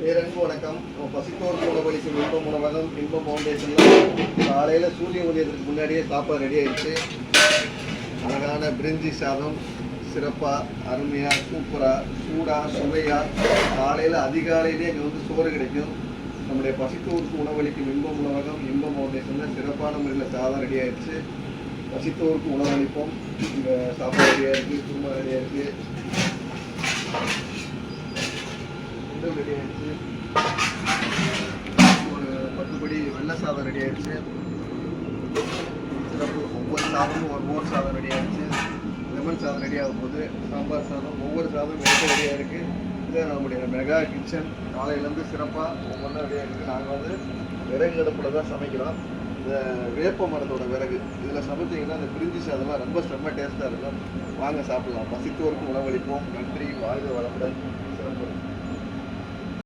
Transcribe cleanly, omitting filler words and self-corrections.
பேரன்பு வணக்கம். பசித்தோர் உணவளிக்கும் இன்பம் உணவகம் இன்பம் ஃபவுண்டேஷனில் காலையில் சூரிய உதயத்துக்கு முன்னாடியே சாப்பாடு ரெடி ஆகிடுச்சு. அழகான பிரிஞ்சி சாதம் சிறப்பாக அருமையாக சூப்பராக சூடாக சுவையாக காலையில் அதிகாலையிலே இங்கே வந்து சோறு கிடைக்கும். நம்முடைய பசித்தோருக்கு உணவளிக்கும் இன்பம் உணவகம் இன்பம் ஃபவுண்டேஷனில் சிறப்பான முறையில் சாதம் ரெடி ஆகிடுச்சு. பசித்தோருக்கு உணவளிப்போம். இங்கே சாப்பாடு ரெடியாக இருக்குது, குருமா ரெடியாக இருக்குது, ரெடி ஆயிடுச்சு. ஒரு 10 படி வெள்ளை சாதம் ரெடி ஆயிடுச்சு. சிறப்பு ஒவ்வொரு சாதமும் ஒரு மோர் சாதம் ரெடி ஆயிடுச்சு. லெமன் சாதம் ரெடி ஆகும் போது சாம்பார் சாதம் ஒவ்வொரு சாதமும் ரெடியாக இருக்குது. இது நம்முடைய மெகா கிச்சன். காலையிலேருந்து சிறப்பாக ஒவ்வொன்றும் ரெடியாக இருக்குது. நாங்கள் வந்து விறகு அடுப்பில் தான் சமைக்கிறோம். இந்த வேப்ப மரத்தோட விறகு இதில் சமைச்சிங்கன்னா அந்த பிரிஞ்சி சாதமாக ரொம்ப செம்ம டேஸ்ட்டாக இருக்கும். வாங்க சாப்பிடலாம். பசித்தோருக்கு உணவளிப்போம். நன்றி. வாழ்க வளமுடன்.